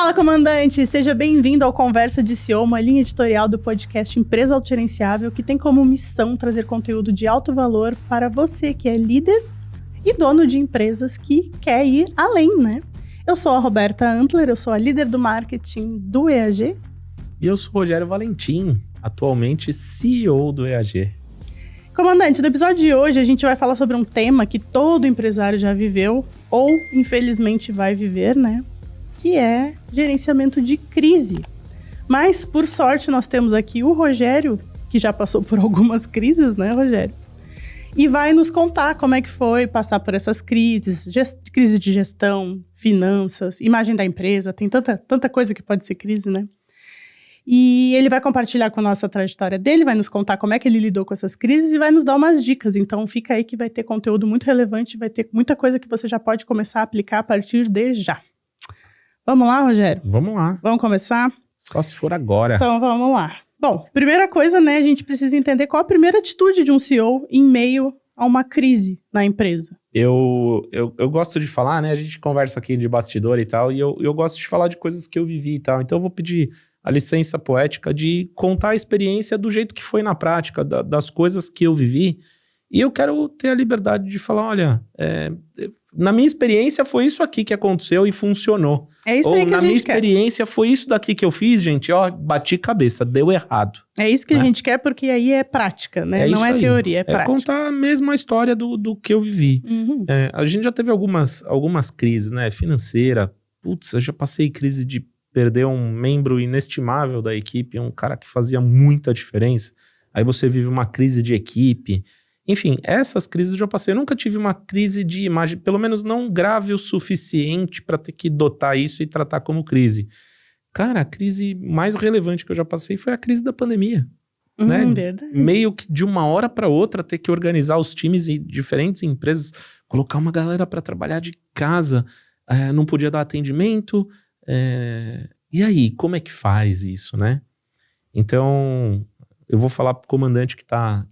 Fala, comandante! Seja bem-vindo ao Conversa de CEO, uma linha editorial do podcast Empresa Autogerenciável, que tem como missão trazer conteúdo de alto valor para você que é líder e dono de empresas que quer ir além, né? Eu sou a Roberta Antler, eu sou a líder do marketing do EAG. E eu sou o Rogério Valentim, atualmente CEO do EAG. Comandante, no episódio de hoje a gente vai falar sobre um tema que todo empresário já viveu, ou infelizmente vai viver, né? Que é gerenciamento de crise. Mas, por sorte, nós temos aqui o Rogério, que já passou por algumas crises, né, Rogério? E vai nos contar como é que foi passar por essas crises, crise de gestão, finanças, imagem da empresa, tem tanta coisa que pode ser crise, né? E ele vai compartilhar com a nossa trajetória dele, vai nos contar como é que ele lidou com essas crises e vai nos dar umas dicas. Então, fica aí que vai ter conteúdo muito relevante, vai ter muita coisa que você já pode começar a aplicar a partir de já. Vamos lá, Rogério? Vamos lá. Vamos começar? Só se for agora. Então, vamos lá. Bom, primeira coisa, né, a gente precisa entender qual a primeira atitude de um CEO em meio a uma crise na empresa. Eu gosto de falar, né, a gente conversa aqui de bastidor e tal, e eu gosto de falar de coisas que eu vivi e tal, então eu vou pedir a licença poética de contar a experiência do jeito que foi na prática, das coisas que eu vivi, e eu quero ter a liberdade de falar, olha, na minha experiência foi isso aqui que aconteceu e funcionou. É isso aí que a gente quer. Ou na minha experiência foi isso daqui que eu fiz, gente, ó, bati cabeça, deu errado. É isso que a gente quer, porque aí é prática, né? Não é teoria, é prática. É contar mesmo a história do que eu vivi. Uhum. A gente já teve algumas crises, né? Financeira. Putz, eu já passei crise de perder um membro inestimável da equipe, um cara que fazia muita diferença. Aí você vive uma crise de equipe. Enfim, essas crises eu já passei. Eu nunca tive uma crise de imagem, pelo menos não grave o suficiente para ter que dotar isso e tratar como crise. Cara, a crise mais relevante que eu já passei foi a crise da pandemia. Né? Verdade. Meio que de uma hora para outra ter que organizar os times em diferentes empresas, colocar uma galera para trabalhar de casa, não podia dar atendimento. E aí, como é que faz isso, né? Então, eu vou falar pro comandante que tá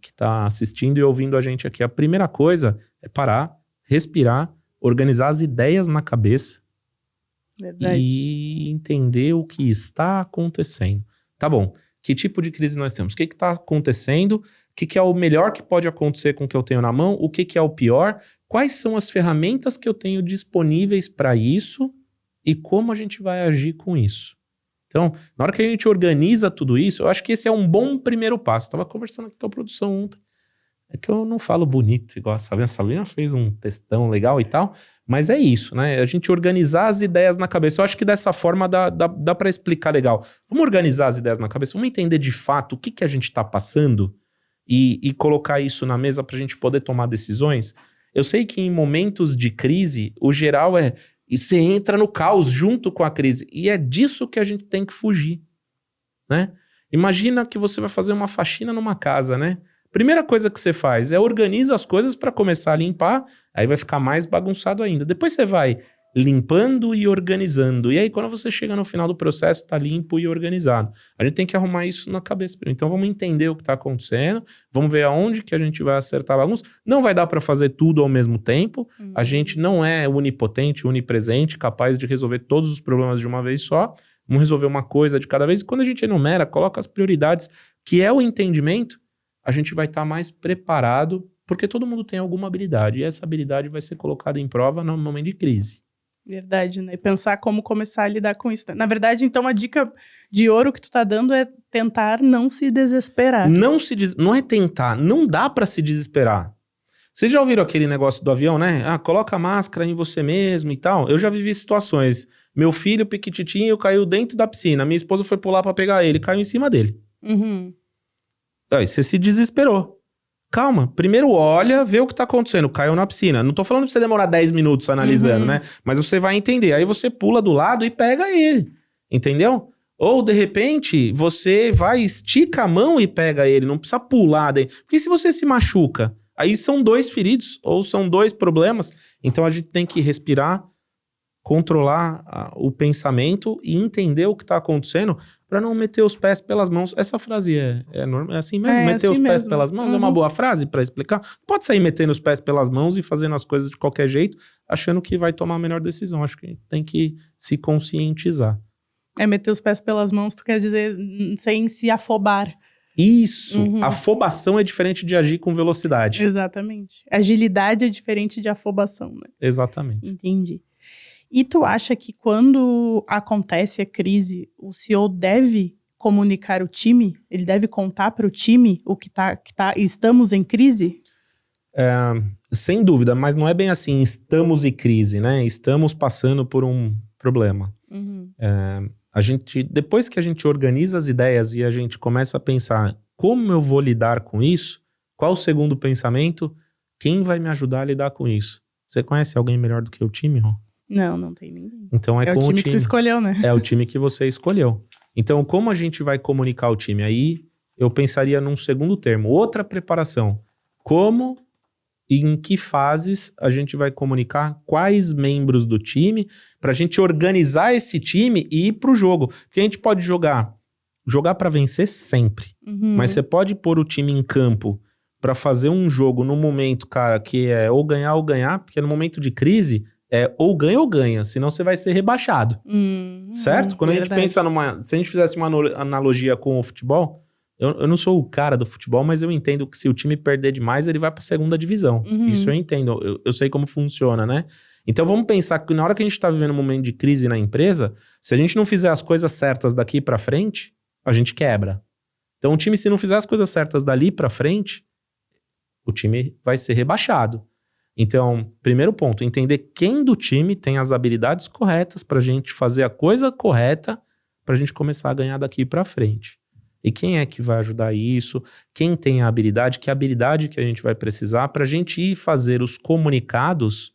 assistindo e ouvindo a gente aqui. A primeira coisa é parar, respirar, organizar as ideias na cabeça. Verdade. E entender o que está acontecendo. Tá bom, que tipo de crise nós temos? O que está acontecendo? O que é o melhor que pode acontecer com o que eu tenho na mão? O que é o pior? Quais são as ferramentas que eu tenho disponíveis para isso? E como a gente vai agir com isso? Então, na hora que a gente organiza tudo isso, eu acho que esse é um bom primeiro passo. Estava conversando aqui com a produção ontem. É que eu não falo bonito igual a Sabrina. A Sabrina fez um textão legal e tal, mas é isso, né? A gente organizar as ideias na cabeça. Eu acho que dessa forma dá para explicar legal. Vamos organizar as ideias na cabeça, vamos entender de fato o que a gente está passando e colocar isso na mesa para a gente poder tomar decisões. Eu sei que em momentos de crise, o geral e você entra no caos junto com a crise. E é disso que a gente tem que fugir, né? Imagina que você vai fazer uma faxina numa casa, né? Primeira coisa que você faz é organiza as coisas para começar a limpar, aí vai ficar mais bagunçado ainda. Depois você vai limpando e organizando. E aí quando você chega no final do processo, tá limpo e organizado. A gente tem que arrumar isso na cabeça. Então vamos entender o que tá acontecendo, vamos ver aonde que a gente vai acertar a bagunça. Não vai dar para fazer tudo ao mesmo tempo. A gente não é onipotente, onipresente, capaz de resolver todos os problemas de uma vez só. Vamos resolver uma coisa de cada vez. E quando a gente enumera, coloca as prioridades, que é o entendimento, a gente vai estar mais preparado, porque todo mundo tem alguma habilidade, e essa habilidade vai ser colocada em prova no momento de crise. Verdade, né? E pensar como começar a lidar com isso. Na verdade, então, a dica de ouro que tu tá dando é tentar não se desesperar. Não é tentar, não dá pra se desesperar. Vocês já ouviram aquele negócio do avião, né? Coloca a máscara em você mesmo e tal. Eu já vivi situações. Meu filho, piquititinho, caiu dentro da piscina. Minha esposa foi pular pra pegar ele, caiu em cima dele. Uhum. Aí você se desesperou. Calma, primeiro olha, vê o que tá acontecendo. Caiu na piscina. Não tô falando pra você demorar 10 minutos analisando, né? Mas você vai entender. Aí você pula do lado e pega ele. Entendeu? Ou, de repente, você vai, estica a mão e pega ele. Não precisa pular daí. Porque se você se machuca, aí são 2 feridos. Ou são 2 problemas. Então a gente tem que respirar, controlar o pensamento e entender o que tá acontecendo para não meter os pés pelas mãos. Essa frase é assim mesmo? Meter assim os pés mesmo. pelas mãos é uma boa frase para explicar? Pode sair metendo os pés pelas mãos e fazendo as coisas de qualquer jeito, achando que vai tomar a melhor decisão. Acho que tem que se conscientizar. É meter os pés pelas mãos, tu quer dizer, sem se afobar. Isso. Afobação é diferente de agir com velocidade. Exatamente. Agilidade é diferente de afobação, né? Exatamente. Entendi. E tu acha que quando acontece a crise, o CEO deve comunicar o time? Ele deve contar para o time o que estamos em crise? Sem dúvida, mas não é bem assim, estamos em crise, né? Estamos passando por um problema. Depois que a gente organiza as ideias e a gente começa a pensar como eu vou lidar com isso, qual o segundo pensamento? Quem vai me ajudar a lidar com isso? Você conhece alguém melhor do que o time, Ron? Não tem ninguém. Então é com o time que tu escolheu, né? É o time que você escolheu. Então, como a gente vai comunicar o time? Aí eu pensaria num segundo termo, outra preparação. Como e em que fases a gente vai comunicar quais membros do time para a gente organizar esse time e ir pro jogo. Porque a gente pode jogar para vencer sempre, mas você pode pôr o time em campo para fazer um jogo no momento, cara, que é ou ganhar, porque no momento de crise é ou ganha, senão você vai ser rebaixado. Certo? Quando verdade. A gente pensa se a gente fizesse uma analogia com o futebol, eu não sou o cara do futebol, mas eu entendo que se o time perder demais, ele vai pra segunda divisão. Isso eu entendo, eu sei como funciona, né? Então vamos pensar que na hora que a gente tá vivendo um momento de crise na empresa, se a gente não fizer as coisas certas daqui pra frente, a gente quebra. Então o time, se não fizer as coisas certas dali pra frente, o time vai ser rebaixado. Então, primeiro ponto, entender quem do time tem as habilidades corretas pra gente fazer a coisa correta pra gente começar a ganhar daqui pra frente. E quem é que vai ajudar isso? Quem tem a habilidade? Que habilidade que a gente vai precisar pra gente ir fazer os comunicados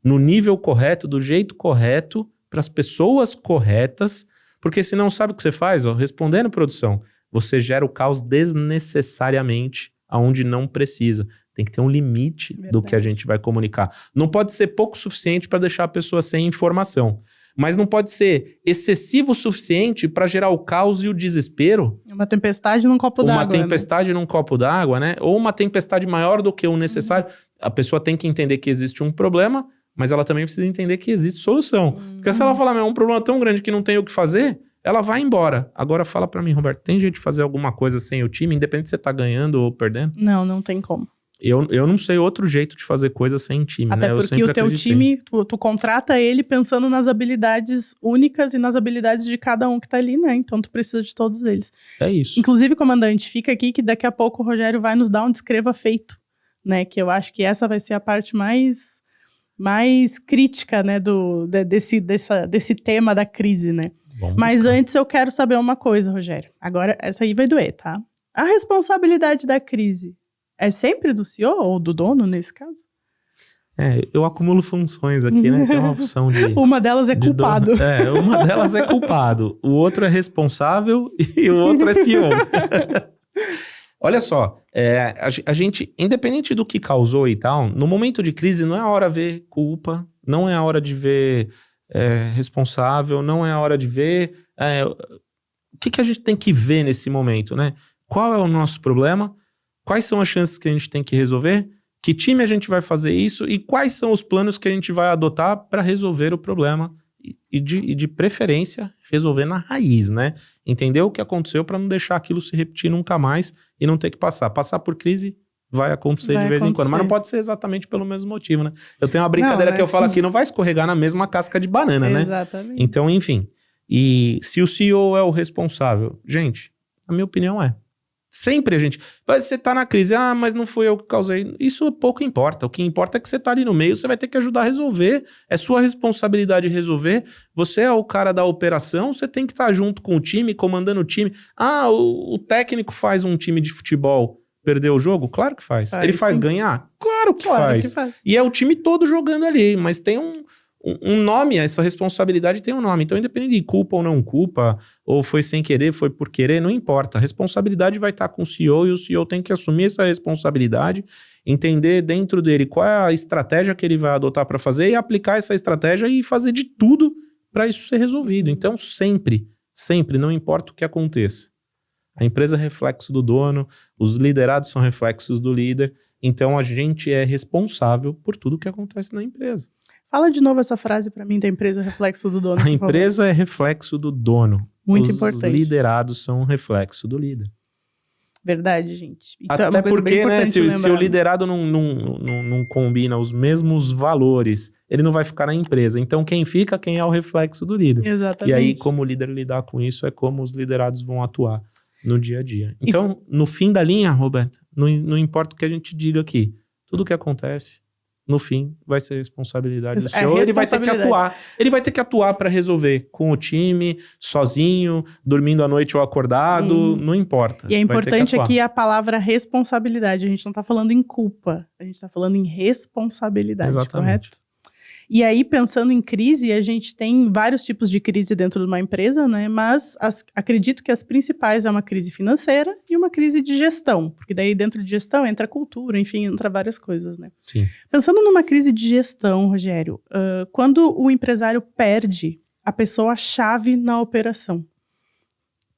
no nível correto, do jeito correto, pras pessoas corretas, porque senão sabe o que você faz? Respondendo produção, você gera o caos desnecessariamente aonde não precisa. Tem que ter um limite do que a gente vai comunicar. Não pode ser pouco o suficiente para deixar a pessoa sem informação. Mas não pode ser excessivo o suficiente para gerar o caos e o desespero. Uma tempestade num copo d'água. Uma tempestade num copo d'água, né? Ou uma tempestade maior do que o necessário. A pessoa tem que entender que existe um problema, mas ela também precisa entender que existe solução. Porque se ela falar, é um problema tão grande que não tem o que fazer, ela vai embora. Agora fala para mim, Roberto, tem jeito de fazer alguma coisa sem o time, independente se você tá ganhando ou perdendo? Não tem como. Eu não sei outro jeito de fazer coisa sem time, até né? Até porque o teu time, tu contrata ele pensando nas habilidades únicas e nas habilidades de cada um que tá ali, né? Então tu precisa de todos eles. É isso. Inclusive, comandante, fica aqui que daqui a pouco o Rogério vai nos dar um descreva feito, né? Que eu acho que essa vai ser a parte mais crítica, né? Desse tema da crise, né? Mas antes eu quero saber uma coisa, Rogério. Agora, essa aí vai doer, tá? A responsabilidade da crise é sempre do CEO ou do dono, nesse caso? Eu acumulo funções aqui, né? Tem uma função de... Uma delas é culpado. Uma delas é culpado. O outro é responsável e o outro é CEO. Olha só, a gente, independente do que causou e tal, no momento de crise não é a hora de ver culpa, não é a hora de ver responsável, não é a hora de ver... o que a gente tem que ver nesse momento, né? Qual é o nosso problema? Quais são as chances que a gente tem que resolver? Que time a gente vai fazer isso? E quais são os planos que a gente vai adotar para resolver o problema? E de preferência, resolver na raiz, né? Entender o que aconteceu para não deixar aquilo se repetir nunca mais e não ter que passar. Passar por crise vai acontecer de vez em quando, mas não pode ser exatamente pelo mesmo motivo, né? Eu tenho uma brincadeira que eu falo aqui, não vai escorregar na mesma casca de banana, né? Exatamente. Então, enfim. E se o CEO é o responsável? Gente, a minha opinião é. Sempre a gente... Mas você tá na crise, mas não fui eu que causei. Isso pouco importa. O que importa é que você tá ali no meio, você vai ter que ajudar a resolver. É sua responsabilidade resolver. Você é o cara da operação, você tem que estar junto com o time, comandando o time. O técnico faz um time de futebol perder o jogo? Claro que faz. Ele faz ganhar? Claro que faz. E é o time todo jogando ali, mas tem um nome, essa responsabilidade tem um nome. Então, independente de culpa ou não culpa, ou foi sem querer, foi por querer, não importa. A responsabilidade vai estar com o CEO e o CEO tem que assumir essa responsabilidade, entender dentro dele qual é a estratégia que ele vai adotar para fazer e aplicar essa estratégia e fazer de tudo para isso ser resolvido. Então, sempre, não importa o que aconteça. A empresa é reflexo do dono, os liderados são reflexos do líder, então a gente é responsável por tudo que acontece na empresa. Fala de novo essa frase para mim da empresa reflexo do dono. A empresa é reflexo do dono. Muito Os importante. Os liderados são um reflexo do líder. Verdade, gente. Isso Até é uma coisa porque, bem importante se lembrar. o liderado não combina os mesmos valores, ele não vai ficar na empresa. Então, quem fica, quem é o reflexo do líder. Exatamente. E aí, como o líder lidar com isso, é como os liderados vão atuar no dia a dia. Então, no fim da linha, Roberto, não importa o que a gente diga aqui, tudo que acontece, no fim, vai ser responsabilidade do senhor. Ele vai ter que atuar. Ele vai ter que atuar para resolver com o time, sozinho, dormindo à noite ou acordado, não importa. E é importante aqui a palavra responsabilidade. A gente não tá falando em culpa, a gente tá falando em responsabilidade, exatamente. Correto? E aí, pensando em crise, a gente tem vários tipos de crise dentro de uma empresa, né? Mas acredito que as principais é uma crise financeira e uma crise de gestão. Porque daí dentro de gestão entra cultura, enfim, entra várias coisas, né? Sim. Pensando numa crise de gestão, Rogério, quando o empresário perde a pessoa-chave na operação,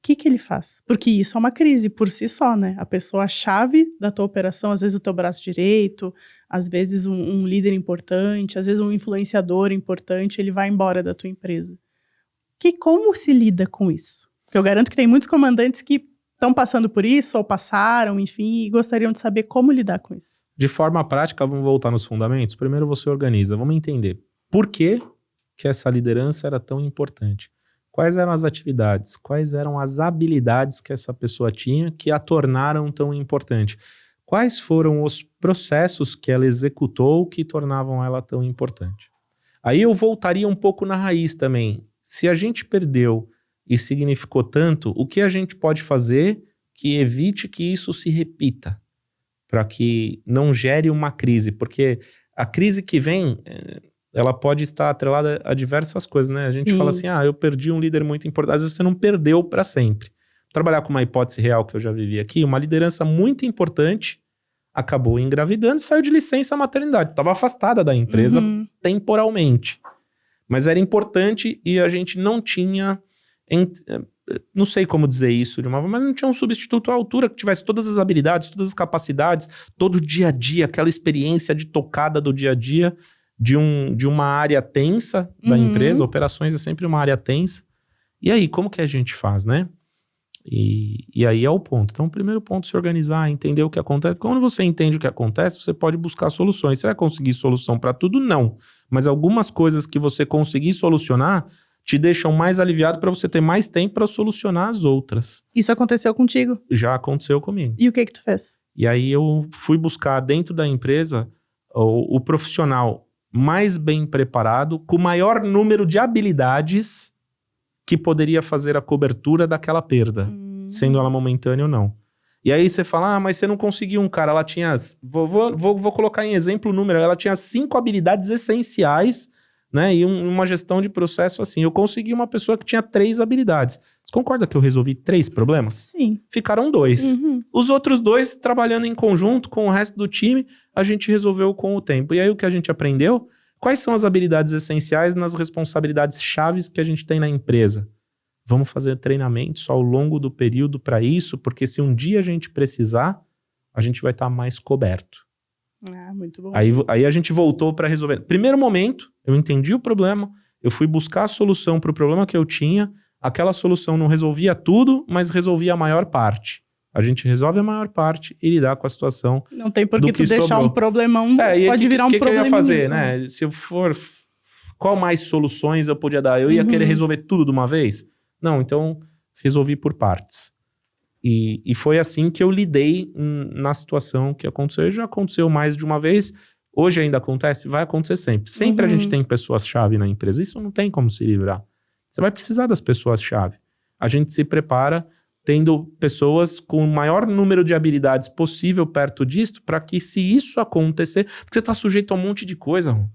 o que ele faz? Porque isso é uma crise por si só, né? A pessoa-chave da tua operação, às vezes o teu braço direito, às vezes um líder importante, às vezes um influenciador importante, ele vai embora da tua empresa. Como se lida com isso? Porque eu garanto que tem muitos comandantes que estão passando por isso, ou passaram, enfim, e gostariam de saber como lidar com isso. De forma prática, vamos voltar nos fundamentos. Primeiro você organiza, vamos entender por que essa liderança era tão importante. Quais eram as atividades, quais eram as habilidades que essa pessoa tinha que a tornaram tão importante? Quais foram os processos que ela executou que tornavam ela tão importante? Aí eu voltaria um pouco na raiz também. Se a gente perdeu e significou tanto, o que a gente pode fazer que evite que isso se repita? Para que não gere uma crise, porque a crise que vem, ela pode estar atrelada a diversas coisas, né? A gente fala assim, eu perdi um líder muito importante, às vezes você não perdeu para sempre. Trabalhar com uma hipótese real que eu já vivi aqui, uma liderança muito importante acabou engravidando e saiu de licença maternidade, estava afastada da empresa temporalmente, mas era importante e a gente não tinha... Não sei como dizer isso de uma forma, mas não tinha um substituto à altura que tivesse todas as habilidades, todas as capacidades, todo o dia a dia, aquela experiência de tocada do dia a dia de uma área tensa da empresa. Operações é sempre uma área tensa. E aí, como que a gente faz, né? E aí é o ponto. Então, o primeiro ponto é se organizar, entender o que acontece. Quando você entende o que acontece, você pode buscar soluções. Você vai conseguir solução para tudo? Não. Mas algumas coisas que você conseguir solucionar te deixam mais aliviado para você ter mais tempo para solucionar as outras. Isso aconteceu contigo? Já aconteceu comigo. E o que tu fez? E aí eu fui buscar dentro da empresa o profissional mais bem preparado, com o maior número de habilidades que poderia fazer a cobertura daquela perda, sendo ela momentânea ou não. E aí você fala, mas você não conseguiu um cara, ela tinha... Vou colocar em exemplo o número, ela tinha 5 habilidades essenciais, né, e uma gestão de processo assim. Eu consegui uma pessoa que tinha 3 habilidades. Você concorda que eu resolvi 3 problemas? Sim. Ficaram 2. Os outros 2, trabalhando em conjunto com o resto do time, a gente resolveu com o tempo. E aí o que a gente aprendeu? Quais são as habilidades essenciais nas responsabilidades chaves que a gente tem na empresa? Vamos fazer treinamentos ao longo do período para isso, porque se um dia a gente precisar, a gente vai estar mais coberto. Muito bom. Aí a gente voltou para resolver. Primeiro momento, eu entendi o problema, eu fui buscar a solução para o problema que eu tinha. Aquela solução não resolvia tudo, mas resolvia a maior parte. A gente resolve a maior parte e lidar com a situação. Não tem por que tu deixar sobrou. Um problemão, pode virar um problema. O que eu ia fazer, né? Se eu for... Qual mais soluções eu podia dar? Eu ia querer resolver tudo de uma vez? Não, então resolvi por partes. E foi assim que eu lidei na situação que aconteceu. Já aconteceu mais de uma vez. Hoje ainda acontece? Vai acontecer sempre. Sempre a gente tem pessoas-chave na empresa. Isso não tem como se livrar. Você vai precisar das pessoas-chave. A gente se prepara tendo pessoas com o maior número de habilidades possível perto disto, para que se isso acontecer... Porque você está sujeito a um monte de coisa, Ron.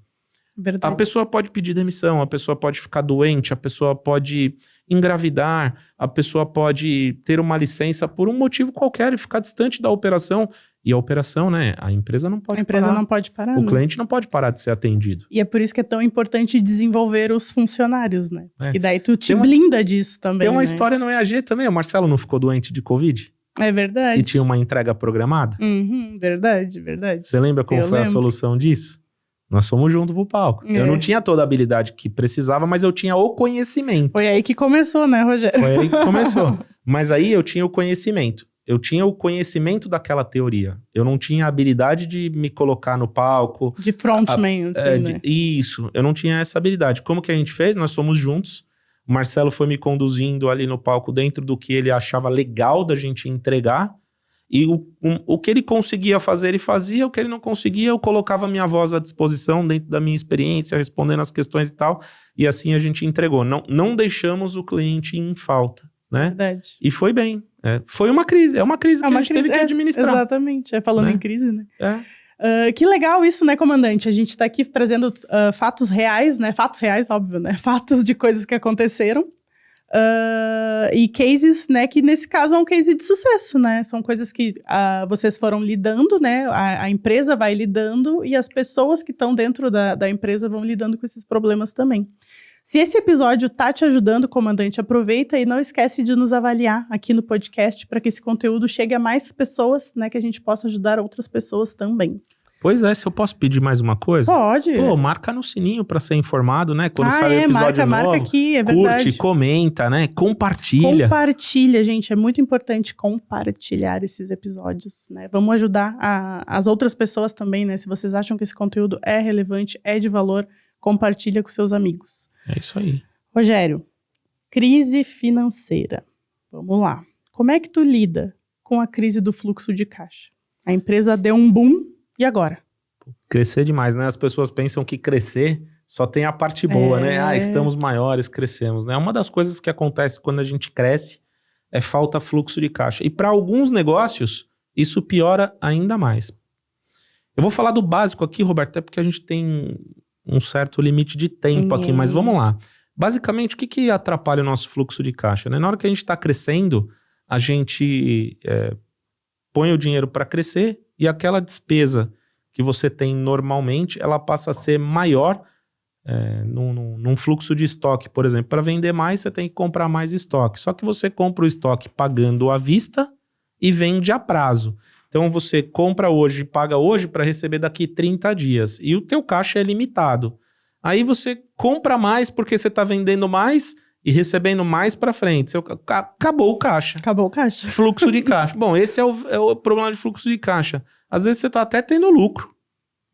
Verdade. A pessoa pode pedir demissão, a pessoa pode ficar doente, a pessoa pode engravidar, a pessoa pode ter uma licença por um motivo qualquer e ficar distante da operação. E a operação, né? A empresa não pode parar. A empresa não pode parar. O cliente não pode parar de ser atendido. E é por isso que é tão importante desenvolver os funcionários, né? E daí tu te blinda disso também, Tem uma história no EAG também. O Marcelo não ficou doente de Covid? É verdade. E tinha uma entrega programada? Verdade, verdade. Você lembra como foi a solução disso? Nós fomos juntos pro palco. Eu não tinha toda a habilidade que precisava, mas eu tinha o conhecimento. Foi aí que começou, né, Rogério? Foi aí que começou. Mas aí eu tinha o conhecimento. Eu tinha o conhecimento daquela teoria. Eu não tinha a habilidade de me colocar no palco. De frontman, assim, né? Isso, eu não tinha essa habilidade. Como que a gente fez? Nós fomos juntos. O Marcelo foi me conduzindo ali no palco dentro do que ele achava legal da gente entregar. E o que ele conseguia fazer, ele fazia. O que ele não conseguia, eu colocava a minha voz à disposição dentro da minha experiência, respondendo as questões e tal. E assim a gente entregou. Não deixamos o cliente em falta, né? Verdade. E foi bem. Foi uma crise. É uma crise que a gente teve que administrar. Exatamente. Falando em crise, né? Que legal isso, né, comandante? A gente tá aqui trazendo fatos reais, né? Fatos reais, óbvio, né? Fatos de coisas que aconteceram. E cases, né, que nesse caso é um case de sucesso, né? São coisas que vocês foram lidando, né? A empresa vai lidando e as pessoas que estão dentro da empresa vão lidando com esses problemas também. Se esse episódio tá te ajudando, comandante, aproveita e não esquece de nos avaliar aqui no podcast para que esse conteúdo chegue a mais pessoas, né? Que a gente possa ajudar outras pessoas também. Pois é, se eu posso pedir mais uma coisa? Pode. Pô, marca no sininho pra ser informado, né? Quando sai o episódio novo. Marca aqui, é verdade. Curte, comenta, né? Compartilha. Compartilha, gente. É muito importante compartilhar esses episódios, né? Vamos ajudar as outras pessoas também, né? Se vocês acham que esse conteúdo é relevante, é de valor, compartilha com seus amigos. É isso aí. Rogério, crise financeira. Vamos lá. Como é que tu lida com a crise do fluxo de caixa? A empresa deu um boom. E agora? Crescer demais, né? As pessoas pensam que crescer só tem a parte boa, né? Estamos maiores, crescemos, né? Uma das coisas que acontece quando a gente cresce é falta fluxo de caixa. E para alguns negócios, isso piora ainda mais. Eu vou falar do básico aqui, Roberto, até porque a gente tem um certo limite de tempo aqui, mas vamos lá. Basicamente, o que atrapalha o nosso fluxo de caixa, né? Na hora que a gente está crescendo, a gente põe o dinheiro para crescer e aquela despesa que você tem normalmente, ela passa a ser maior num fluxo de estoque, por exemplo. Para vender mais, você tem que comprar mais estoque. Só que você compra o estoque pagando à vista e vende a prazo. Então, você compra hoje e paga hoje para receber daqui 30 dias. E o teu caixa é limitado. Aí você compra mais porque você está vendendo mais e recebendo mais para frente. Acabou o caixa. Acabou o caixa. Fluxo de caixa. Bom, esse é o problema de fluxo de caixa. Às vezes você está até tendo lucro,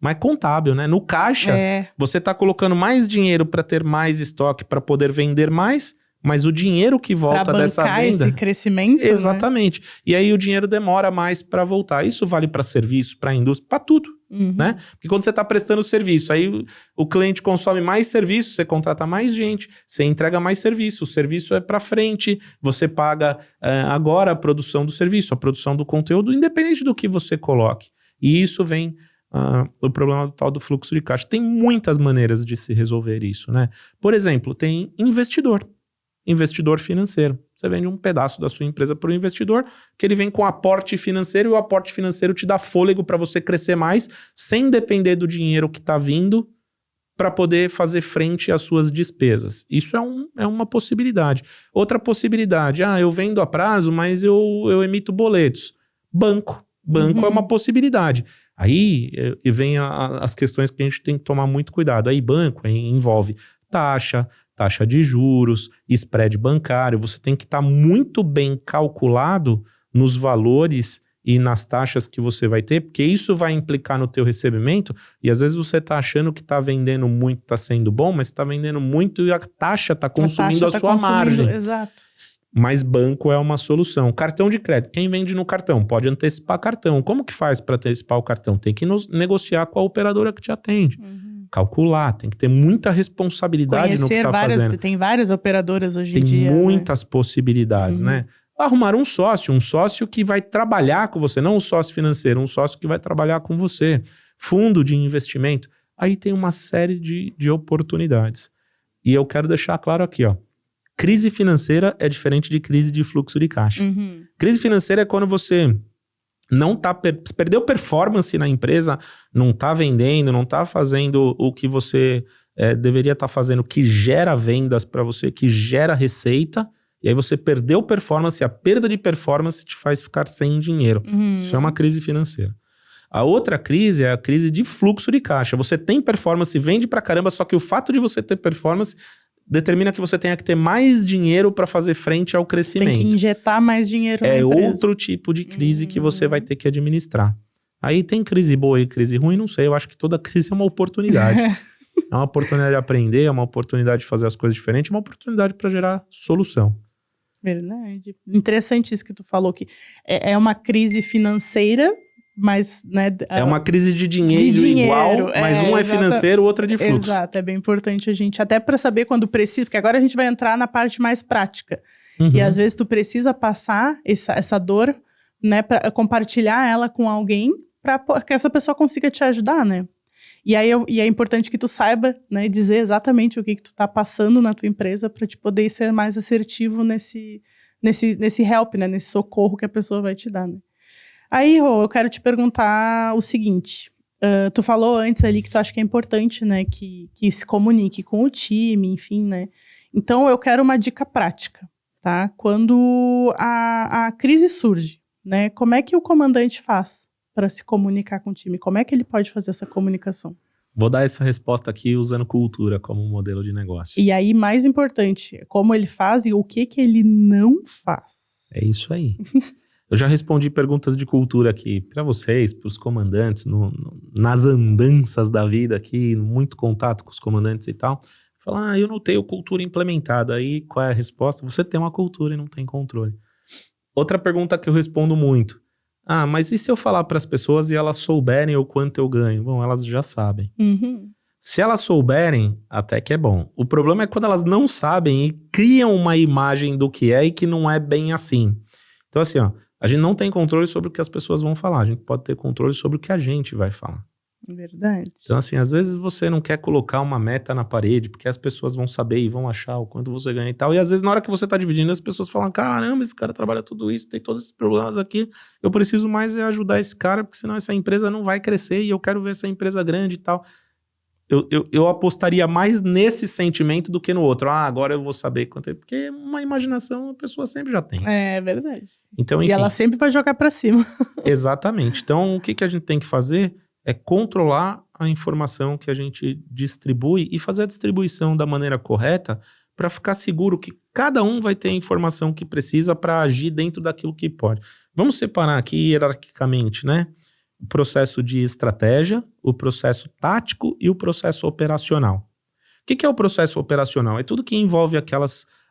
mas contábil, né? No caixa, você está colocando mais dinheiro para ter mais estoque, para poder vender mais, mas o dinheiro que volta dessa venda... esse crescimento, exatamente. Né? E aí o dinheiro demora mais para voltar. Isso vale para serviço, para indústria, para tudo. Né? Porque quando você está prestando serviço, aí o cliente consome mais serviço, você contrata mais gente, você entrega mais serviço, o serviço é para frente, você paga agora a produção do serviço, a produção do conteúdo, independente do que você coloque. E isso vem o problema do tal do fluxo de caixa. Tem muitas maneiras de se resolver isso, né? Por exemplo, tem investidor financeiro. Você vende um pedaço da sua empresa para o investidor, que ele vem com aporte financeiro e o aporte financeiro te dá fôlego para você crescer mais, sem depender do dinheiro que está vindo para poder fazer frente às suas despesas. Isso é uma possibilidade. Outra possibilidade, eu vendo a prazo, mas eu emito boletos. Banco é uma possibilidade. Aí vem as questões que a gente tem que tomar muito cuidado. Aí banco envolve taxa de juros, spread bancário, você tem que estar muito bem calculado nos valores e nas taxas que você vai ter, porque isso vai implicar no teu recebimento, e às vezes você está achando que está vendendo muito, está sendo bom, mas está vendendo muito e a taxa está consumindo a sua margem. Exato. Mas banco é uma solução. Cartão de crédito, quem vende no cartão pode antecipar cartão. Como que faz para antecipar o cartão? Tem que negociar com a operadora que te atende. Calcular, tem que ter muita responsabilidade no que está fazendo. Tem várias operadoras hoje em dia. Tem muitas possibilidades, né? Arrumar um sócio que vai trabalhar com você, não um sócio financeiro, um sócio que vai trabalhar com você. Fundo de investimento. Aí tem uma série de oportunidades. E eu quero deixar claro aqui, crise financeira é diferente de crise de fluxo de caixa. Crise financeira é quando você não perdeu performance na empresa, não está vendendo, não está fazendo o que você deveria estar fazendo, que gera vendas para você, que gera receita, e aí você perdeu performance, a perda de performance te faz ficar sem dinheiro. Isso é uma crise financeira. A outra crise é a crise de fluxo de caixa. Você tem performance, vende pra caramba, só que o fato de você ter performance determina que você tenha que ter mais dinheiro para fazer frente ao crescimento. Tem que injetar mais dinheiro na empresa. É outro tipo de crise que você vai ter que administrar. Aí tem crise boa e crise ruim, não sei. Eu acho que toda crise é uma oportunidade. É uma oportunidade de aprender, é uma oportunidade de fazer as coisas diferentes, uma oportunidade para gerar solução. Verdade. Interessante isso que tu falou, que é uma crise financeira, mas... né, é uma crise de dinheiro igual, mas um é financeiro, o outro é de fluxo. Exato, é bem importante a gente, até para saber quando precisa, porque agora a gente vai entrar na parte mais prática. E às vezes tu precisa passar essa dor, né, para compartilhar ela com alguém, para que essa pessoa consiga te ajudar, né? E aí é importante que tu saiba, né, dizer exatamente o que tu tá passando na tua empresa para te poder ser mais assertivo nesse help, né, nesse socorro que a pessoa vai te dar, né? Aí, Rô, eu quero te perguntar o seguinte. Tu falou antes ali que tu acha que é importante, né, que se comunique com o time, enfim, né? Então, eu quero uma dica prática, tá? Quando a crise surge, né, como é que o comandante faz para se comunicar com o time? Como é que ele pode fazer essa comunicação? Vou dar essa resposta aqui usando cultura como modelo de negócio. E aí, mais importante, como ele faz e o que ele não faz. É isso aí. Eu já respondi perguntas de cultura aqui para vocês, para os comandantes, nas andanças da vida aqui, muito contato com os comandantes e tal. Falar, eu não tenho cultura implementada. Aí, qual é a resposta? Você tem uma cultura e não tem controle. Outra pergunta que eu respondo muito. Mas e se eu falar para as pessoas e elas souberem o quanto eu ganho? Bom, elas já sabem. Se elas souberem, até que é bom. O problema é quando elas não sabem e criam uma imagem do que é e que não é bem assim. Então, assim, a gente não tem controle sobre o que as pessoas vão falar. A gente pode ter controle sobre o que a gente vai falar. Verdade. Então, assim, às vezes você não quer colocar uma meta na parede, porque as pessoas vão saber e vão achar o quanto você ganha e tal. E às vezes, na hora que você tá dividindo, as pessoas falam, caramba, esse cara trabalha tudo isso, tem todos esses problemas aqui. Eu preciso mais ajudar esse cara, porque senão essa empresa não vai crescer e eu quero ver essa empresa grande e tal. Eu apostaria mais nesse sentimento do que no outro. Agora eu vou saber quanto é. Porque uma imaginação a pessoa sempre já tem. É verdade. Então, enfim. E ela sempre vai jogar pra cima. Exatamente. Então, o que a gente tem que fazer é controlar a informação que a gente distribui e fazer a distribuição da maneira correta para ficar seguro que cada um vai ter a informação que precisa para agir dentro daquilo que pode. Vamos separar aqui hierarquicamente, né? O processo de estratégia, o processo tático e o processo operacional. O que é o processo operacional? É tudo que envolve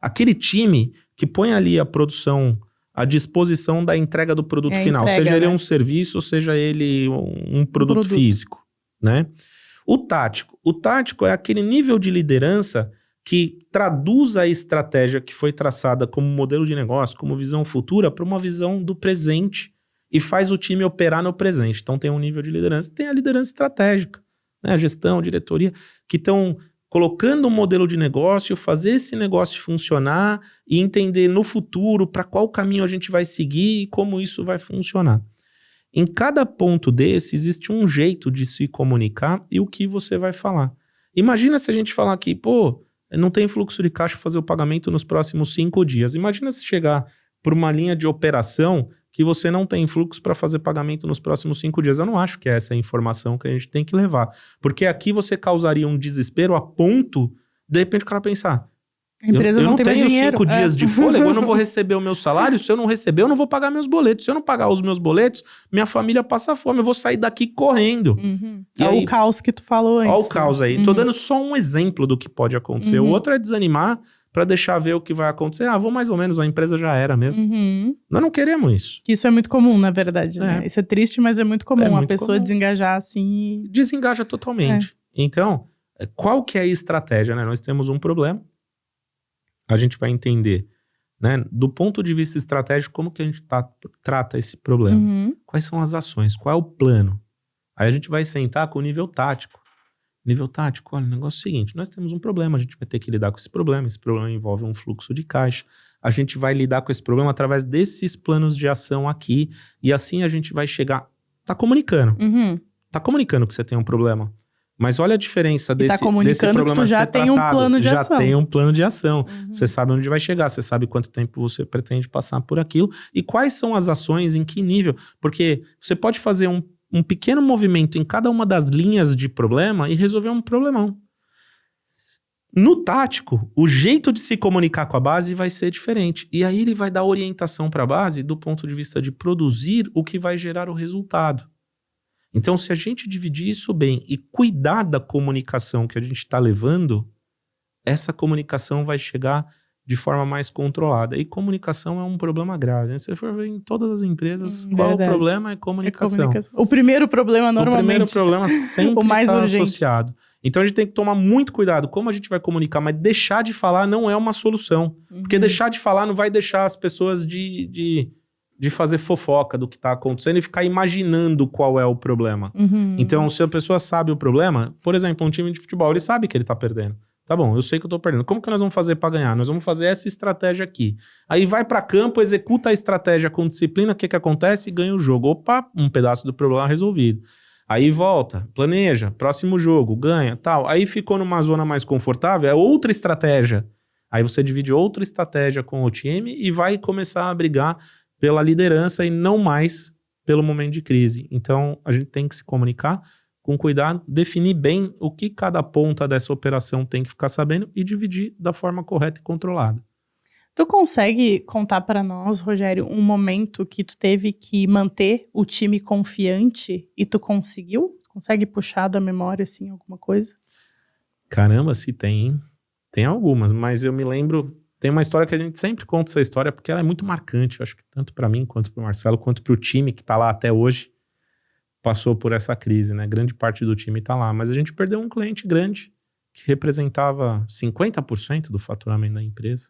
aquele time que põe ali a produção à disposição da entrega do produto final. Seja ele um serviço, ou seja ele um produto físico, né? O tático é aquele nível de liderança que traduz a estratégia que foi traçada como modelo de negócio, como visão futura, para uma visão do presente e faz o time operar no presente. Então tem um nível de liderança, tem a liderança estratégica, né? A gestão, a diretoria, que estão colocando um modelo de negócio, fazer esse negócio funcionar e entender no futuro para qual caminho a gente vai seguir e como isso vai funcionar. Em cada ponto desse, existe um jeito de se comunicar e o que você vai falar. Imagina se a gente falar aqui, não tem fluxo de caixa para fazer o pagamento nos próximos 5 dias. Imagina se chegar por uma linha de operação que você não tem fluxo para fazer pagamento nos próximos 5 dias. Eu não acho que essa é a informação que a gente tem que levar. Porque aqui você causaria um desespero a ponto, de repente, o cara pensar, a empresa não tem mais dinheiro. Eu não tenho 5 dias de fôlego, eu não vou receber o meu salário. Se eu não receber, eu não vou pagar meus boletos. Se eu não pagar os meus boletos, minha família passa fome. Eu vou sair daqui correndo. E aí, o caos que tu falou antes. Olha o caos aí. Tô dando só um exemplo do que pode acontecer. O outro é desanimar para deixar ver o que vai acontecer. Vou mais ou menos, a empresa já era mesmo. Nós não queremos isso. Isso é muito comum, na verdade, né? Isso é triste, mas é muito comum. A pessoa desengajar assim. Desengaja totalmente. Então, qual que é a estratégia, né? Nós temos um problema. A gente vai entender, né? Do ponto de vista estratégico, como que a gente trata esse problema. Quais são as ações? Qual é o plano? Aí a gente vai sentar com o nível tático. Nível tático, olha, o negócio é o seguinte, nós temos um problema, a gente vai ter que lidar com esse problema envolve um fluxo de caixa, a gente vai lidar com esse problema através desses planos de ação aqui, e assim a gente vai chegar, tá comunicando que você tem um problema, mas olha a diferença desse problema que tu já tem tratado, um plano de já ação. tem um plano de ação, você sabe onde vai chegar, você sabe quanto tempo você pretende passar por aquilo, e quais são as ações, em que nível, porque você pode fazer um um pequeno movimento em cada uma das linhas de problema e resolver um problemão. No tático, o jeito de se comunicar com a base vai ser diferente. E aí ele vai dar orientação para a base do ponto de vista de produzir o que vai gerar o resultado. Então, se a gente dividir isso bem e cuidar da comunicação que a gente está levando, essa comunicação vai chegar de forma mais controlada. E comunicação é um problema grave, né? Se você for ver em todas as empresas, qual o problema é comunicação. O primeiro problema, normalmente. O primeiro problema sempre está associado. Então a gente tem que tomar muito cuidado como a gente vai comunicar, mas deixar de falar não é uma solução. Porque deixar de falar não vai deixar as pessoas de fazer fofoca do que está acontecendo e ficar imaginando qual é o problema. Então, se a pessoa sabe o problema, por exemplo, um time de futebol, ele sabe que ele está perdendo. Tá bom, eu sei que eu tô perdendo. Como que nós vamos fazer para ganhar? Nós vamos fazer essa estratégia aqui. Aí vai para campo, executa a estratégia com disciplina, o que acontece? Ganha o jogo. Opa, um pedaço do problema resolvido. Aí volta, planeja, próximo jogo, ganha, tal. Aí ficou numa zona mais confortável, é outra estratégia. Aí você divide outra estratégia com o time e vai começar a brigar pela liderança e não mais pelo momento de crise. Então, a gente tem que se comunicar com cuidado, definir bem o que cada ponta dessa operação tem que ficar sabendo e dividir da forma correta e controlada. Tu consegue contar para nós, Rogério, um momento que tu teve que manter o time confiante e tu conseguiu? Consegue puxar da memória, assim, alguma coisa? Caramba, se tem, hein? Tem algumas, mas eu me lembro... Tem uma história que a gente sempre conta essa história porque ela é muito marcante. Eu acho que tanto para mim, quanto para o Marcelo, quanto para o time que está lá até hoje, passou por essa crise, né? Grande parte do time tá lá. Mas a gente perdeu um cliente grande que representava 50% do faturamento da empresa.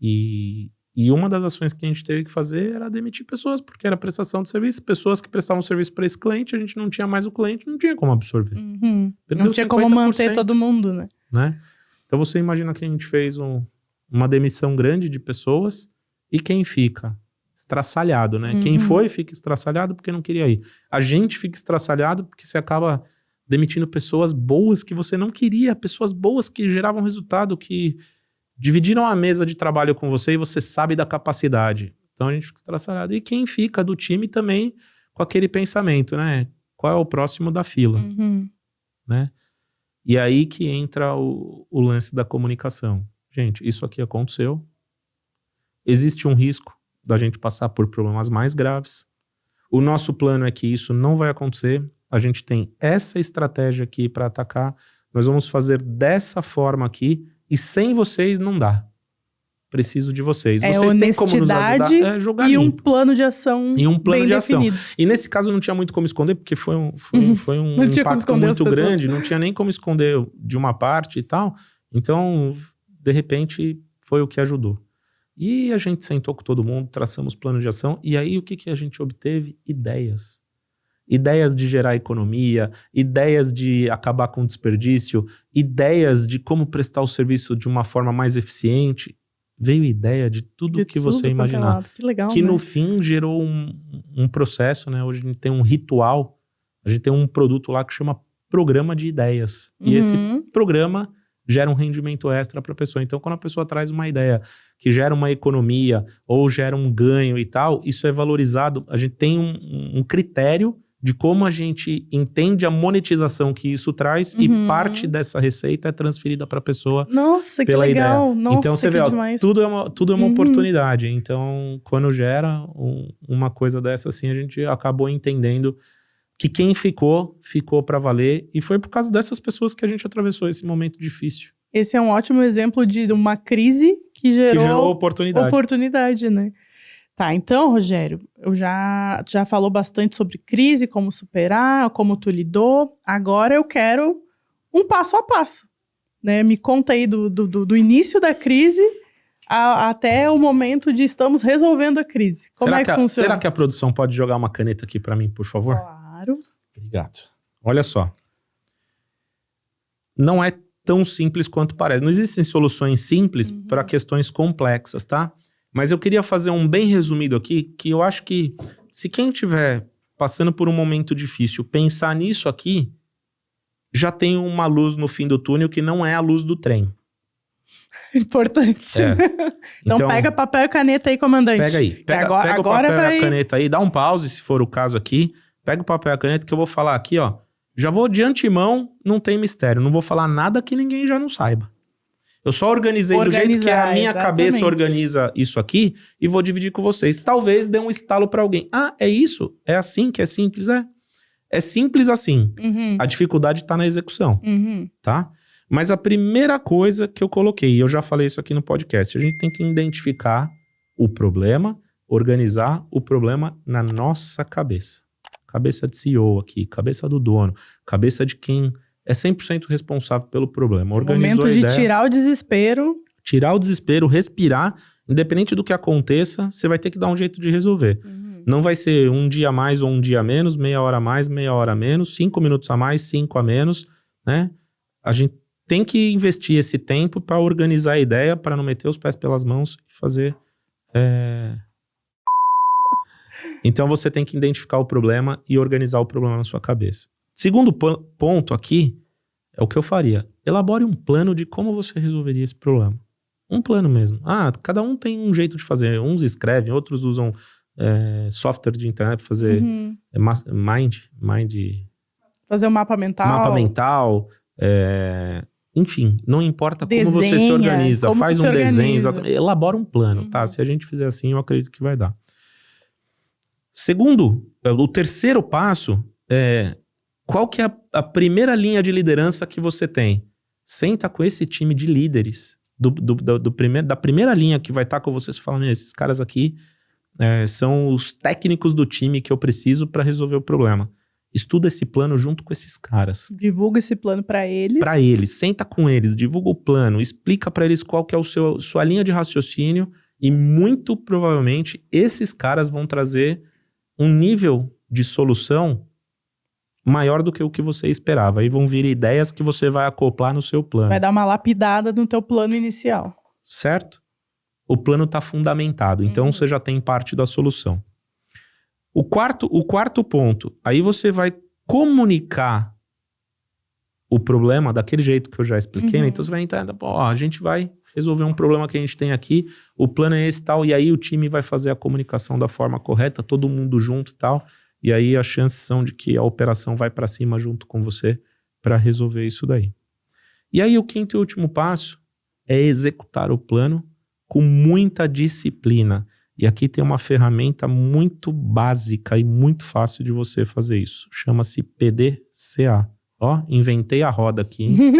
E uma das ações que a gente teve que fazer era demitir pessoas, porque era prestação de serviço. Pessoas que prestavam serviço para esse cliente, a gente não tinha mais o cliente, não tinha como absorver. Não tinha como manter todo mundo, né? Então você imagina que a gente fez uma demissão grande de pessoas e quem fica? Estraçalhado, né? Quem foi fica estraçalhado porque não queria ir. A gente fica estraçalhado porque você acaba demitindo pessoas boas que você não queria, pessoas boas que geravam resultado, que dividiram a mesa de trabalho com você e você sabe da capacidade. Então a gente fica estraçalhado. E quem fica do time também com aquele pensamento, né? Qual é o próximo da fila? Né? E aí que entra o lance da comunicação. Gente, isso aqui aconteceu. Existe um risco da gente passar por problemas mais graves. O nosso plano é que isso não vai acontecer. A gente tem essa estratégia aqui para atacar. Nós vamos fazer dessa forma aqui e sem vocês não dá. Preciso de vocês. Vocês têm como nos ajudar? Jogar e limpo. Um plano de ação bem definido. E nesse caso não tinha muito como esconder, porque foi um impacto muito grande. Não tinha nem como esconder de uma parte e tal. Então, de repente, foi o que ajudou. E a gente sentou com todo mundo, traçamos plano de ação, e aí o que a gente obteve? Ideias. Ideias de gerar economia, ideias de acabar com o desperdício, ideias de como prestar o serviço de uma forma mais eficiente. Veio ideia de tudo que você imaginar. Que legal, que né? No fim gerou um processo, né? Hoje a gente tem um ritual, a gente tem um produto lá que chama Programa de Ideias. E esse programa gera um rendimento extra para a pessoa. Então, quando a pessoa traz uma ideia que gera uma economia ou gera um ganho e tal, isso é valorizado. A gente tem um critério de como a gente entende a monetização que isso traz e parte dessa receita é transferida para a pessoa. Nossa, que pela legal. Ideia. Nossa, então, você vê, tudo é uma oportunidade. Então, quando gera uma coisa dessa, assim, a gente acabou entendendo que quem ficou para valer. E foi por causa dessas pessoas que a gente atravessou esse momento difícil. Esse é um ótimo exemplo de uma crise que gerou oportunidade, né? Tá, então, Rogério, já falou bastante sobre crise, como superar, como tu lidou. Agora eu quero um passo a passo, né? Me conta aí do início da crise até o momento de estamos resolvendo a crise. Como é que funciona? Será que a produção pode jogar uma caneta aqui para mim, por favor? Claro. Obrigado. Olha só. Não é tão simples quanto parece. Não existem soluções simples para questões complexas, tá? Mas eu queria fazer um bem resumido aqui, que eu acho que se quem estiver passando por um momento difícil pensar nisso aqui, já tem uma luz no fim do túnel que não é a luz do trem. Importante. Então pega papel e caneta aí, comandante. Pega aí. Pega o papel e a caneta aí, dá um pause se for o caso aqui. Pega o papel e a caneta que eu vou falar aqui, ó. Já vou de antemão, não tem mistério. Não vou falar nada que ninguém já não saiba. Eu só organizei do jeito que a minha cabeça organiza isso aqui e vou dividir com vocês. Talvez dê um estalo pra alguém. Ah, é isso? É assim que é simples? É simples assim. Uhum. A dificuldade tá na execução, Uhum. tá? Mas a primeira coisa que eu coloquei, e eu já falei isso aqui no podcast, a gente tem que identificar o problema, organizar o problema na nossa cabeça. Cabeça de CEO aqui, cabeça do dono, cabeça de quem é 100% responsável pelo problema. Organizou Momento a ideia, de tirar o desespero. Tirar o desespero, respirar. Independente do que aconteça, você vai ter que dar um jeito de resolver. Uhum. Não vai ser um dia a mais ou um dia a menos, meia hora a mais, meia hora a menos, 5 minutos a mais, 5 a menos, né? A gente tem que investir esse tempo para organizar a ideia, para não meter os pés pelas mãos e fazer... Então você tem que identificar o problema e organizar o problema na sua cabeça. Segundo ponto aqui é o que eu faria. Elabore um plano de como você resolveria esse problema. Um plano mesmo. Ah, cada um tem um jeito de fazer. Uns escrevem, outros usam software de internet para fazer mind. Fazer um mapa mental. Mapa mental. Enfim, não importa como você se organiza. Faz um desenho. Elabora um plano, tá? Se a gente fizer assim, eu acredito que vai dar. Segundo, o terceiro passo é... Qual que é a primeira linha de liderança que você tem? Senta com esse time de líderes da primeira linha que vai estar com vocês falando, esses caras aqui são os técnicos do time que eu preciso para resolver o problema. Estuda esse plano junto com esses caras. Divulga esse plano para eles. Para eles, senta com eles, divulga o plano, explica para eles qual que é sua linha de raciocínio e muito provavelmente esses caras vão trazer um nível de solução maior do que o que você esperava. Aí vão vir ideias que você vai acoplar no seu plano. Vai dar uma lapidada no teu plano inicial. Certo? O plano está fundamentado. Então, você já tem parte da solução. O quarto ponto. Aí você vai comunicar o problema daquele jeito que eu já expliquei. Né? Então, você vai entrar... a gente vai resolver um problema que a gente tem aqui. O plano é esse e tal. E aí, o time vai fazer a comunicação da forma correta. Todo mundo junto e tal. E aí as chances são de que a operação vai para cima junto com você para resolver isso daí. E aí o quinto e último passo é executar o plano com muita disciplina. E aqui tem uma ferramenta muito básica e muito fácil de você fazer isso. Chama-se PDCA. Ó, inventei a roda aqui, hein?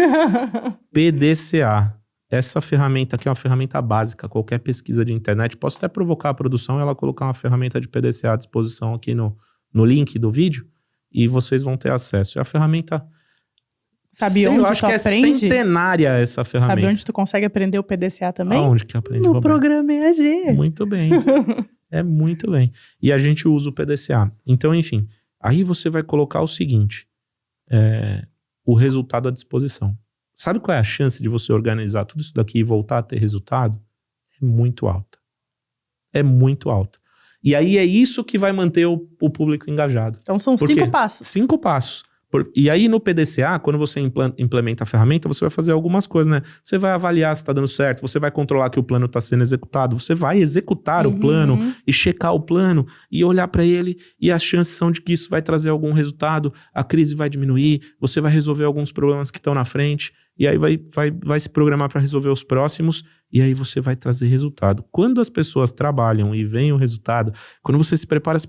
PDCA. Essa ferramenta aqui é uma ferramenta básica. Qualquer pesquisa de internet, posso até provocar a produção e ela colocar uma ferramenta de PDCA à disposição aqui no link do vídeo, e vocês vão ter acesso. É a ferramenta... Sabe onde tu aprende? Eu acho que é centenária essa ferramenta. Sabe onde tu consegue aprender o PDCA também? Aonde que aprende? No programa EAG. Muito bem. Muito bem. E a gente usa o PDCA. Então, enfim, aí você vai colocar o seguinte, o resultado à disposição. Sabe qual é a chance de você organizar tudo isso daqui e voltar a ter resultado? É muito alta. É muito alta. E aí é isso que vai manter o público engajado. Então são 5 passos. 5 passos. E aí no PDCA, quando você implementa a ferramenta, você vai fazer algumas coisas, né? Você vai avaliar se está dando certo, você vai controlar que o plano está sendo executado, você vai executar o plano e checar o plano e olhar para ele e as chances são de que isso vai trazer algum resultado, a crise vai diminuir, você vai resolver alguns problemas que estão na frente e aí vai se programar para resolver os próximos e aí você vai trazer resultado. Quando as pessoas trabalham e veem o resultado, quando você se prepara,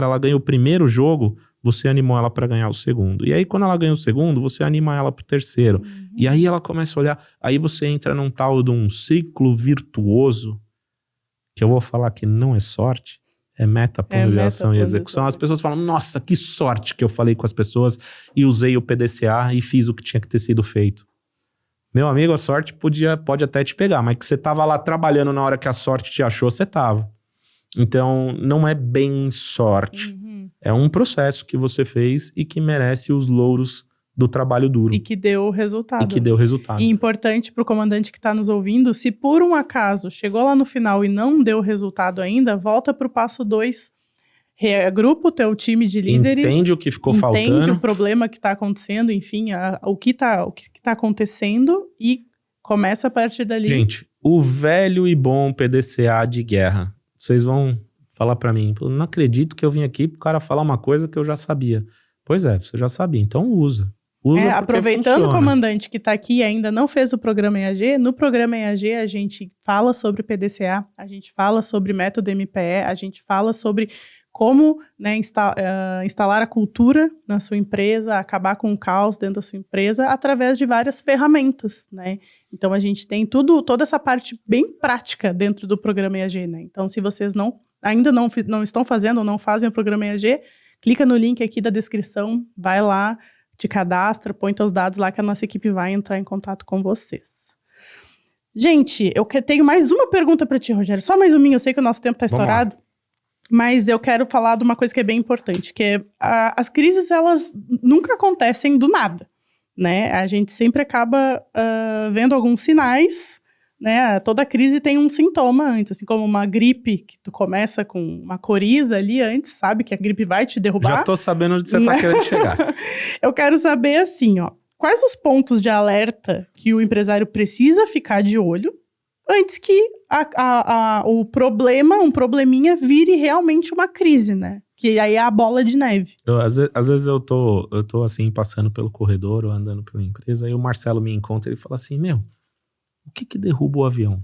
ela ganha o primeiro jogo, você animou ela para ganhar o segundo. E aí, quando ela ganha o segundo, você anima ela pro terceiro. E aí ela começa a olhar, aí você entra num tal de um ciclo virtuoso, que eu vou falar que não é sorte, é metaplanejação e execução. As pessoas falam, nossa, que sorte que eu falei com as pessoas e usei o PDCA e fiz o que tinha que ter sido feito. Meu amigo, a sorte pode até te pegar, mas que você tava lá trabalhando na hora que a sorte te achou, você tava. Então, não é bem sorte. É um processo que você fez e que merece os louros do trabalho duro. E que deu resultado. E importante para o comandante que está nos ouvindo, se por um acaso chegou lá no final e não deu resultado ainda, volta para o passo 2. Reagrupa o teu time de líderes. Entende o que ficou faltando. Entende o problema que está acontecendo, enfim, o que tá acontecendo e começa a partir dali. Gente, o velho e bom PDCA de guerra. Vocês vão falar pra mim, eu não acredito que eu vim aqui pro cara falar uma coisa que eu já sabia. Pois é, você já sabia, então usa. Aproveitando o comandante que está aqui e ainda não fez o programa EAG, no programa EAG a gente fala sobre PDCA, a gente fala sobre método MPE, a gente fala sobre como, né, instalar a cultura na sua empresa, acabar com o caos dentro da sua empresa através de várias ferramentas, né? Então a gente tem toda essa parte bem prática dentro do programa EAG, né? Então se vocês ainda não estão fazendo ou não fazem o programa EAG, clica no link aqui da descrição, vai lá, te cadastra, põe teus dados lá que a nossa equipe vai entrar em contato com vocês. Gente, eu tenho mais uma pergunta para ti, Rogério. Só mais uma, eu sei que o nosso tempo está estourado, mas eu quero falar de uma coisa que é bem importante, que é as crises, elas nunca acontecem do nada, né? A gente sempre acaba vendo alguns sinais, né? Toda crise tem um sintoma antes, assim como uma gripe, que tu começa com uma coriza ali antes, sabe que a gripe vai te derrubar. Já tô sabendo onde você tá querendo chegar. Eu quero saber assim, quais os pontos de alerta que o empresário precisa ficar de olho antes que o problema, um probleminha, vire realmente uma crise, né? Que aí é a bola de neve. Às vezes eu tô assim, passando pelo corredor ou andando pela empresa, aí o Marcelo me encontra e ele fala assim, o que derruba o avião?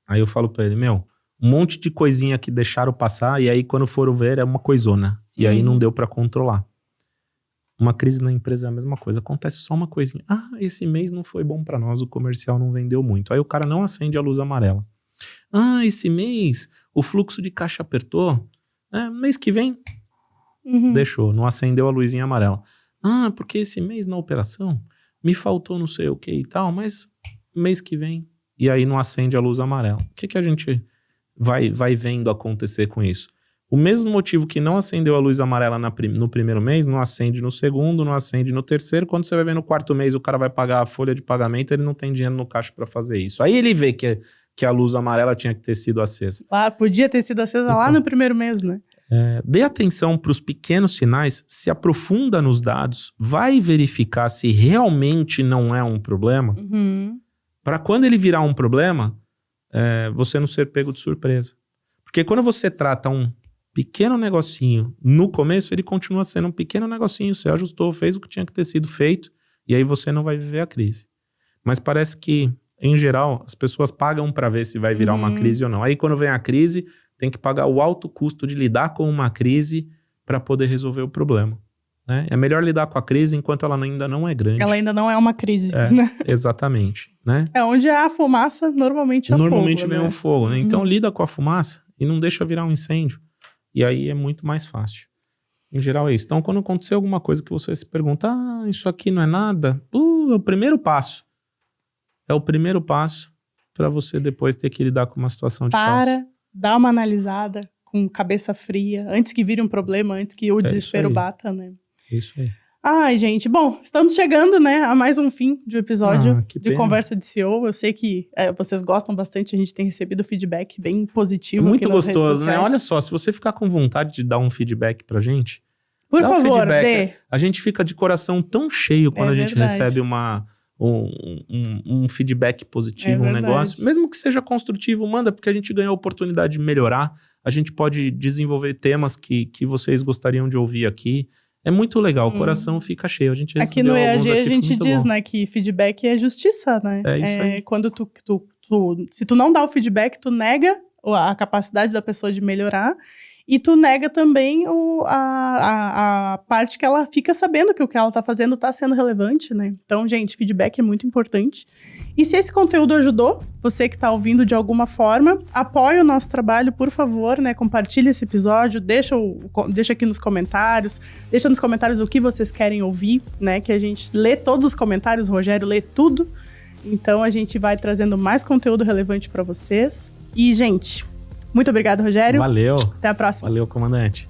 Aí eu falo pra ele, um monte de coisinha que deixaram passar e aí quando foram ver é uma coisona. E aí não deu pra controlar. Uma crise na empresa é a mesma coisa. Acontece só uma coisinha. Esse mês não foi bom pra nós, o comercial não vendeu muito. Aí o cara não acende a luz amarela. Esse mês o fluxo de caixa apertou. Mês que vem, deixou, não acendeu a luzinha amarela. Porque esse mês na operação me faltou não sei o que e tal, mas mês que vem, e aí não acende a luz amarela. O que a gente vai vendo acontecer com isso? O mesmo motivo que não acendeu a luz amarela no primeiro mês, não acende no segundo, não acende no terceiro. Quando você vai ver no quarto mês, o cara vai pagar a folha de pagamento, ele não tem dinheiro no caixa para fazer isso. Aí ele vê que a luz amarela tinha que ter sido acesa. Podia ter sido acesa lá no primeiro mês, né? Dê atenção para os pequenos sinais, se aprofunda nos dados, vai verificar se realmente não é um problema. Para quando ele virar um problema, você não ser pego de surpresa. Porque quando você trata um pequeno negocinho no começo, ele continua sendo um pequeno negocinho. Você ajustou, fez o que tinha que ter sido feito, e aí você não vai viver a crise. Mas parece que, em geral, as pessoas pagam para ver se vai virar uma crise ou não. Aí quando vem a crise, tem que pagar o alto custo de lidar com uma crise para poder resolver o problema. Né? É melhor lidar com a crise enquanto ela ainda não é grande. Ela ainda não é uma crise. Exatamente. Né? Onde há a fumaça, normalmente é fogo. Normalmente vem né? um fogo. Né? Então lida com a fumaça e não deixa virar um incêndio. E aí é muito mais fácil. Em geral é isso. Então quando acontecer alguma coisa que você se pergunta, isso aqui não é nada, é o primeiro passo. É o primeiro passo para você depois ter que lidar com uma situação de caos. Dá uma analisada com cabeça fria, antes que vire um problema, antes que o desespero bata, né? Isso aí. Ai, gente, bom, estamos chegando, né, a mais um fim de episódio de Conversa de CEO. Eu sei que vocês gostam bastante, a gente tem recebido feedback bem positivo. Muito gostoso, né? Olha só, se você ficar com vontade de dar um feedback pra gente, por favor, dê. A gente fica de coração tão cheio quando a gente recebe um feedback positivo, um negócio. Mesmo que seja construtivo, manda, porque a gente ganha a oportunidade de melhorar. A gente pode desenvolver temas que vocês gostariam de ouvir aqui. É muito legal, o coração fica cheio. A gente aqui no EAG a gente diz, né, que feedback é justiça, né? É isso aí. Quando se tu não dá o feedback, tu nega a capacidade da pessoa de melhorar e tu nega também a parte que ela fica sabendo que o que ela tá fazendo tá sendo relevante, né? Então, gente, feedback é muito importante. E se esse conteúdo ajudou, você que tá ouvindo de alguma forma, apoie o nosso trabalho, por favor, né? Compartilhe esse episódio, deixa aqui nos comentários, deixa nos comentários o que vocês querem ouvir, né? Que a gente lê todos os comentários, o Rogério lê tudo. Então, a gente vai trazendo mais conteúdo relevante para vocês. E, gente, muito obrigado, Rogério. Valeu. Até a próxima. Valeu, comandante.